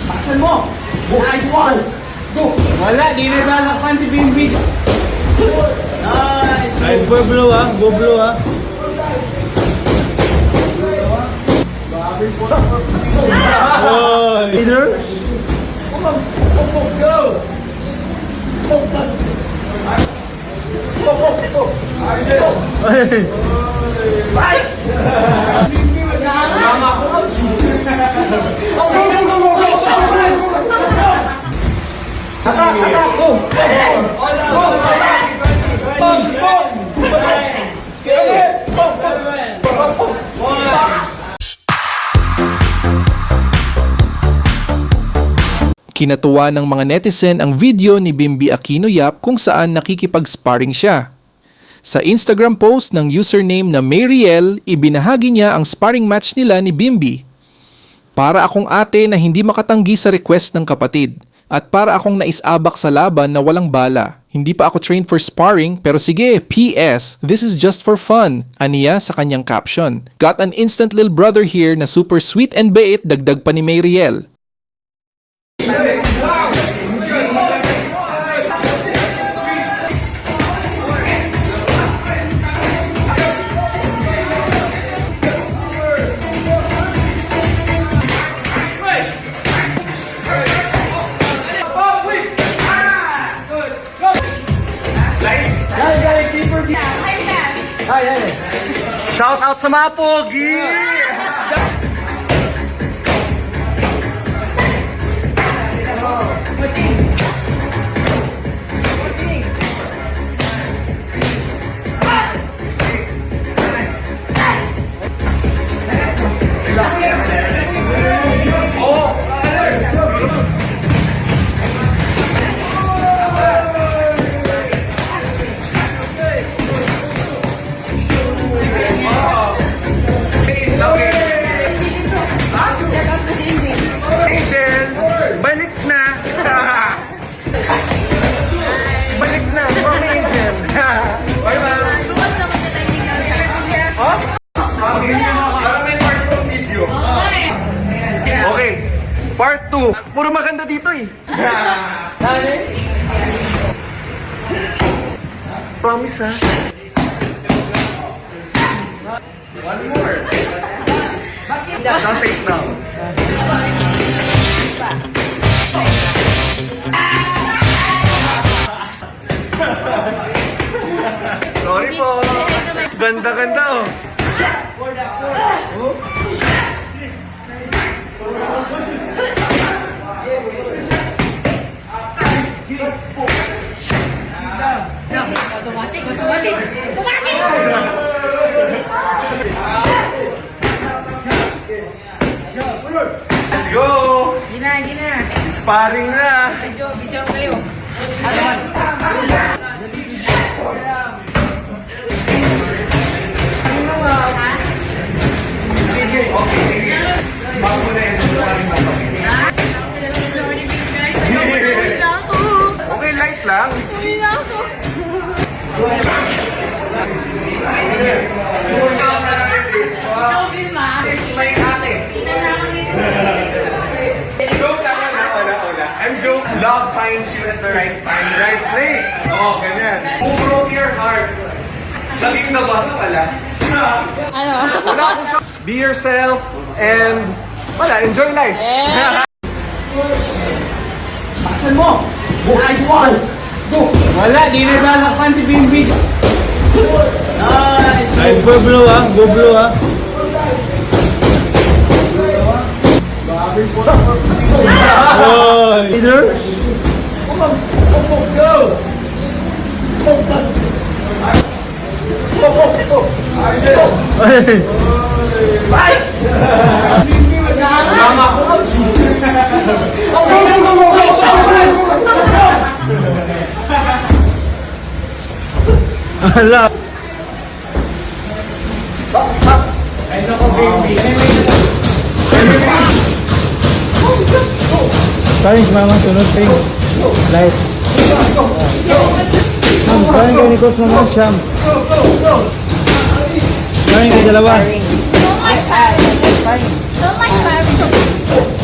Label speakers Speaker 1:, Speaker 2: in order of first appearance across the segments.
Speaker 1: Baksan mo! Nice one! Go!
Speaker 2: Wala, di na sasakpan si Bimbi. Nice!
Speaker 3: Nice. Go blow ah. Go blow ah. Oh, leader.
Speaker 1: Go!
Speaker 3: Hey.
Speaker 1: Fight! Sama ko! Go, go, go, go, go, go! Attack! Attack! Go! Go! Boom! Boom!
Speaker 4: Kinatuwa ng mga netizen ang video ni Bimbi Aquino Yap kung saan nakikipag-sparring siya. Sa Instagram post ng username na Mariel, ibinahagi niya ang sparring match nila ni Bimbi. Para akong ate na hindi makatanggi sa request ng kapatid. At para akong naisabak sa laban na walang bala. Hindi pa ako trained for sparring pero sige, PS, this is just for fun, aniya sa kanyang caption. Got an instant little brother here na super sweet and bait, dagdag pa ni Mariel.
Speaker 3: Shout out sa mga pogi! Balik na! Balik na! Mami Angel! Bye ma'am! Oh? Parang may part 2 video. Okay. Part 2. Puro maganda dito eh. Promise ha? One more. Don't take now. Sorry po. Ganda-ganda oh.
Speaker 5: Automatic! Automatic! Automatic!
Speaker 3: Let's go!
Speaker 5: Gina, gina!
Speaker 3: Sparring na!
Speaker 5: Video kayo!
Speaker 3: Bago na yun, sparring na kami. Okay, light lang. May ate. Joke lang, wala. I'm joke. Love finds you at the right time, right place. Oh, ganyan. Who broke your heart? Naging na boss pala.
Speaker 5: Ano?
Speaker 3: Wala akong shock. Be yourself and enjoy life.
Speaker 1: Baksan mo! Nice one! Go!
Speaker 2: Wala, di na sasakpan si Bimbi. Nice!
Speaker 3: Nice. Go blow ah. Go blow ah. Oh, leader.
Speaker 1: Go!
Speaker 3: Hey.
Speaker 1: Fight!
Speaker 3: Sama ko.
Speaker 1: Go, go, go, go, go, go!
Speaker 3: Ala.
Speaker 2: Ay, nako, Bimbi.
Speaker 3: Paring mama sunod ping. Light. Paring kayo ni Coach Mama Sham. Paring kayo dalawa.
Speaker 5: Don't like sparring. Don't like sparring.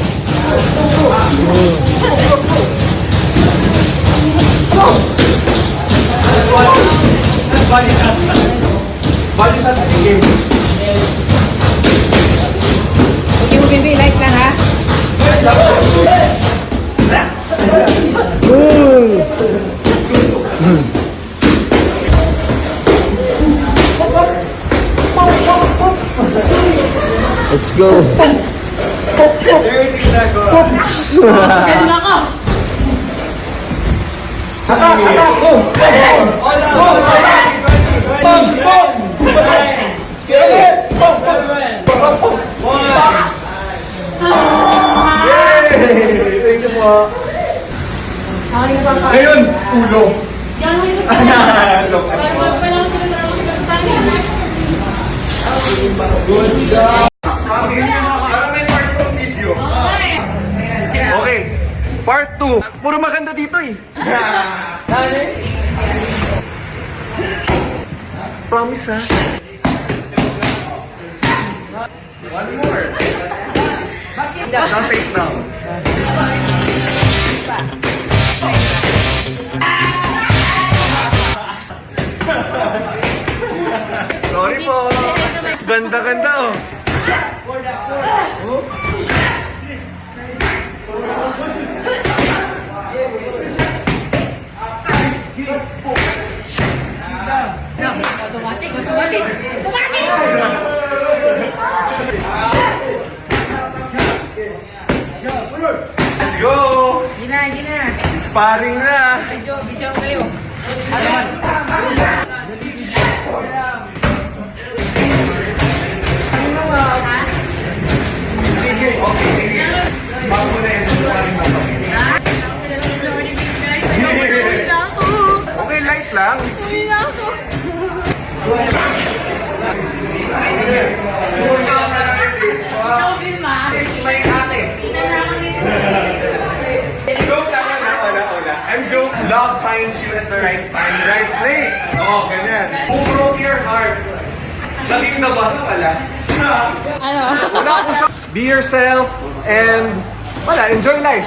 Speaker 4: go.
Speaker 5: Ganun ako.
Speaker 3: Ngayon, ulo.
Speaker 5: Yan mo yung gusto. Parang magpailangan ko na ako ng standing.
Speaker 3: Parang may part 2 video. Okay. Part 2. Puro maganda dito eh. Promise ha. One more. Don't take now. Sorry po. Ganda-ganda oh.
Speaker 5: Automatic, automatic. Automatic!
Speaker 3: Let's go!
Speaker 5: Gina.
Speaker 3: Sparring na!
Speaker 5: Video kayo.
Speaker 3: Bago na yun, sparring mo kami. Okay, light lang. It's my ate. Joke lang wala. I'm joke. Love finds you at the right time, right place. Oh, ganyan. Who broke your heart? Naging nabas pala.
Speaker 5: Ano?
Speaker 3: Wala ko siya. Be yourself and wala, enjoy life.